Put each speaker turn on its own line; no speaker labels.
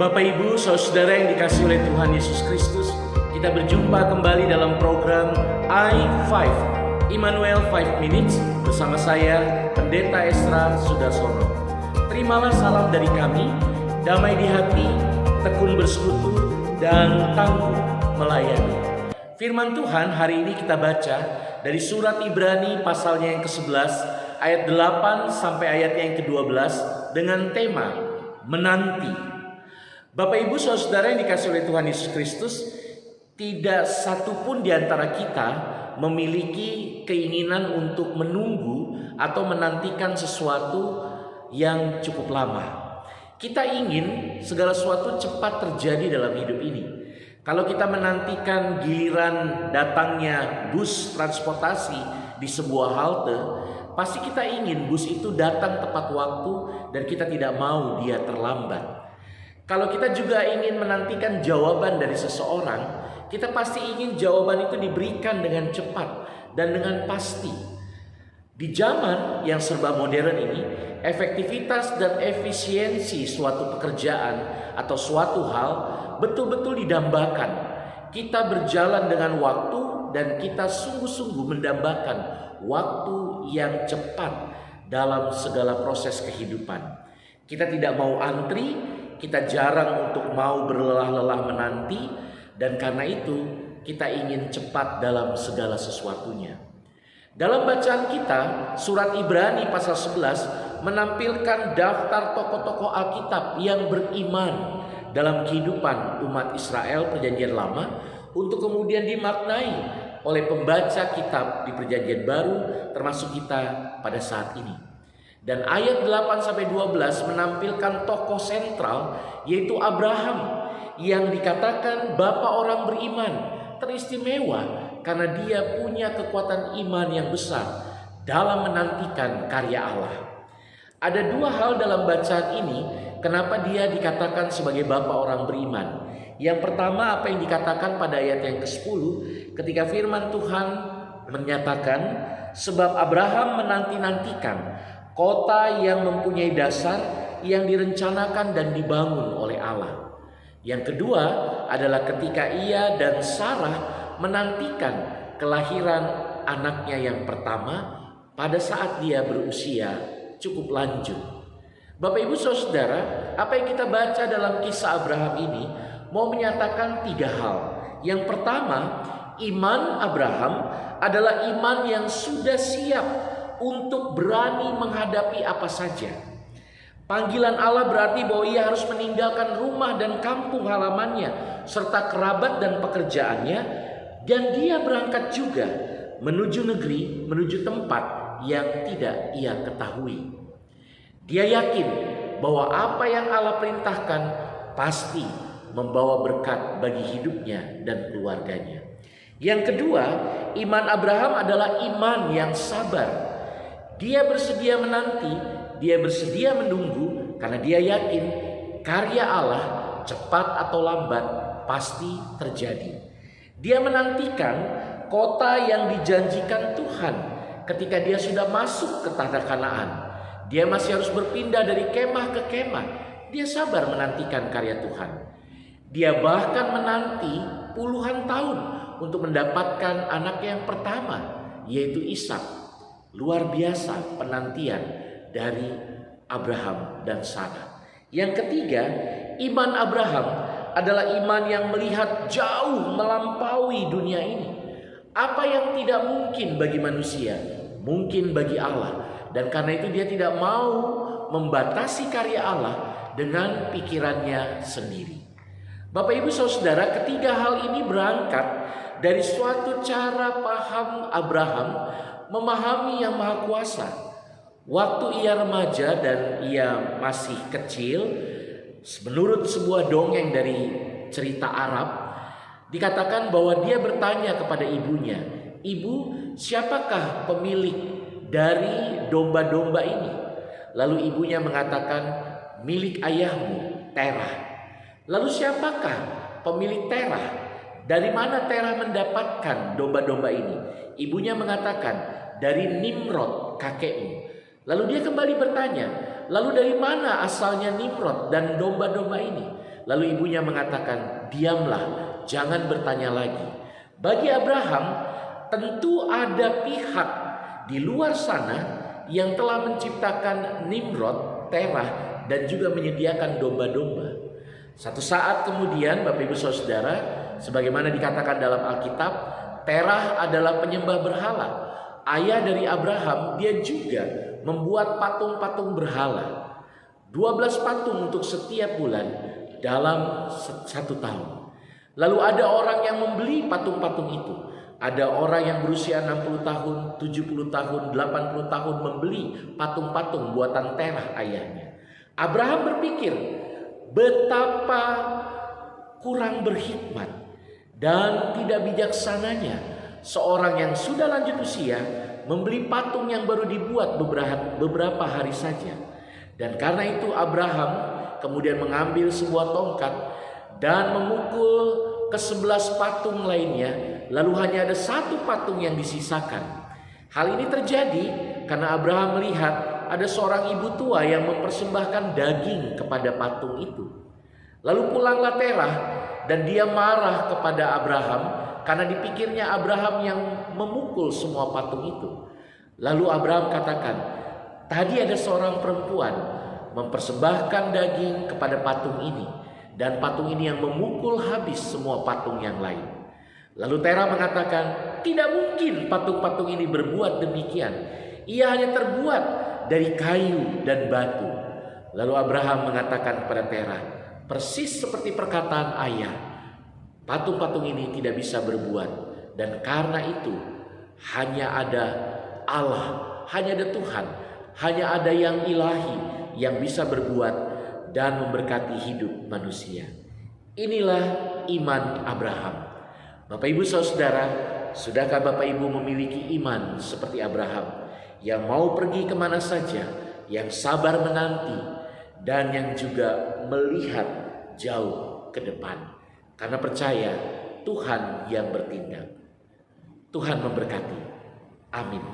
Bapak Ibu, saudara yang dikasihi oleh Tuhan Yesus Kristus, kita berjumpa kembali dalam program I5 Immanuel 5 Minutes bersama saya, Pendeta Esra Sudarsono. Terimalah salam dari kami, damai di hati, tekun bersekutu, dan tangguh melayani. Firman Tuhan hari ini kita baca dari surat Ibrani pasalnya yang ke-11 ayat 8 sampai ayatnya yang ke-12 dengan tema menanti. Bapak Ibu saudara yang dikasihi oleh Tuhan Yesus Kristus, tidak satu pun di antara kita memiliki keinginan untuk menunggu atau menantikan sesuatu yang cukup lama. Kita ingin segala sesuatu cepat terjadi dalam hidup ini. Kalau kita menantikan giliran datangnya bus transportasi di sebuah halte, pasti kita ingin bus itu datang tepat waktu dan kita tidak mau dia terlambat. Kalau kita juga ingin menantikan jawaban dari seseorang, kita pasti ingin jawaban itu diberikan dengan cepat dan dengan pasti. Di zaman yang serba modern ini, efektivitas dan efisiensi suatu pekerjaan atau suatu hal betul-betul didambakan. Kita berjalan dengan waktu dan kita sungguh-sungguh mendambakan waktu yang cepat dalam segala proses kehidupan. Kita tidak mau antri, kita jarang untuk mau berlelah-lelah menanti, dan karena itu kita ingin cepat dalam segala sesuatunya. Dalam bacaan kita, surat Ibrani pasal 11 menampilkan daftar tokoh-tokoh Alkitab yang beriman dalam kehidupan umat Israel Perjanjian Lama untuk kemudian dimaknai oleh pembaca kitab di Perjanjian Baru termasuk kita pada saat ini. Dan ayat 8-12 menampilkan tokoh sentral yaitu Abraham yang dikatakan bapak orang beriman, teristimewa karena dia punya kekuatan iman yang besar dalam menantikan karya Allah. Ada dua hal dalam bacaan ini kenapa dia dikatakan sebagai bapak orang beriman. Yang pertama apa yang dikatakan pada ayat yang ke-10 ketika firman Tuhan menyatakan sebab Abraham menanti-nantikan kota yang mempunyai dasar yang direncanakan dan dibangun oleh Allah. Yang kedua adalah ketika ia dan Sarah menantikan kelahiran anaknya yang pertama pada saat dia berusia cukup lanjut. Bapak Ibu saudara, apa yang kita baca dalam kisah Abraham ini mau menyatakan tiga hal. Yang pertama, iman Abraham adalah iman yang sudah siap untuk berani menghadapi apa saja. Panggilan Allah berarti bahwa ia harus meninggalkan rumah dan kampung halamannya serta kerabat dan pekerjaannya, dan dia berangkat juga menuju negeri, menuju tempat yang tidak ia ketahui. Dia yakin bahwa apa yang Allah perintahkan pasti membawa berkat bagi hidupnya dan keluarganya. Yang kedua, iman Abraham adalah iman yang sabar. Dia bersedia menanti, dia bersedia menunggu karena dia yakin karya Allah cepat atau lambat pasti terjadi. Dia menantikan kota yang dijanjikan Tuhan ketika dia sudah masuk ke tanah Kanaan. Dia masih harus berpindah dari kemah ke kemah. Dia sabar menantikan karya Tuhan. Dia bahkan menanti puluhan tahun untuk mendapatkan anak yang pertama, yaitu Ishak. Luar biasa penantian dari Abraham dan Sarah. Yang ketiga, iman Abraham adalah iman yang melihat jauh melampaui dunia ini. Apa yang tidak mungkin bagi manusia, mungkin bagi Allah. Dan karena itu dia tidak mau membatasi karya Allah dengan pikirannya sendiri. Bapak Ibu saudara, ketiga hal ini berangkat dari suatu cara paham Abraham memahami yang maha kuasa. Waktu ia remaja dan ia masih kecil, menurut sebuah dongeng dari cerita Arab, dikatakan bahwa dia bertanya kepada ibunya, "Ibu, siapakah pemilik dari domba-domba ini?" Lalu ibunya mengatakan, "Milik ayahmu, Terah." Lalu siapakah pemilik Terah? Dari mana Terah mendapatkan domba-domba ini? Ibunya mengatakan, dari Nimrod kakekmu. Lalu dia kembali bertanya, lalu dari mana asalnya Nimrod dan domba-domba ini? Lalu ibunya mengatakan, "Diamlah, jangan bertanya lagi." Bagi Abraham, tentu ada pihak di luar sana yang telah menciptakan Nimrod, Terah, dan juga menyediakan domba-domba. Satu saat kemudian, Bapak Ibu Saudara, sebagaimana dikatakan dalam Alkitab, Terah adalah penyembah berhala. Ayah dari Abraham, dia juga membuat patung-patung berhala. 12 patung untuk setiap bulan dalam 1 tahun. Lalu ada orang yang membeli patung-patung itu. Ada orang yang berusia 60 tahun, 70 tahun, 80 tahun membeli patung-patung buatan Terah ayahnya. Abraham berpikir, betapa kurang berhikmat dan tidak bijaksananya seorang yang sudah lanjut usia membeli patung yang baru dibuat beberapa hari saja. Dan karena itu Abraham kemudian mengambil sebuah tongkat dan memukul ke-11 patung lainnya, lalu hanya ada 1 patung yang disisakan. Hal ini terjadi karena Abraham melihat ada seorang ibu tua yang mempersembahkan daging kepada patung itu. Lalu pulanglah Terah dan dia marah kepada Abraham karena dipikirnya Abraham yang memukul semua patung itu. Lalu Abraham katakan, "Tadi ada seorang perempuan mempersembahkan daging kepada patung ini, dan patung ini yang memukul habis semua patung yang lain." Lalu Terah mengatakan, "Tidak mungkin patung-patung ini berbuat demikian. Ia hanya terbuat dari kayu dan batu." Lalu Abraham mengatakan kepada Terah, "Persis seperti perkataan ayah, patung-patung ini tidak bisa berbuat. Dan karena itu hanya ada Allah, hanya ada Tuhan, hanya ada yang ilahi yang bisa berbuat dan memberkati hidup manusia." Inilah iman Abraham. Bapak Ibu Saudara, sudahkah Bapak Ibu memiliki iman seperti Abraham yang mau pergi kemana saja, yang sabar menanti, dan yang juga melihat jauh ke depan karena percaya Tuhan yang bertindak? Tuhan memberkati. Amin.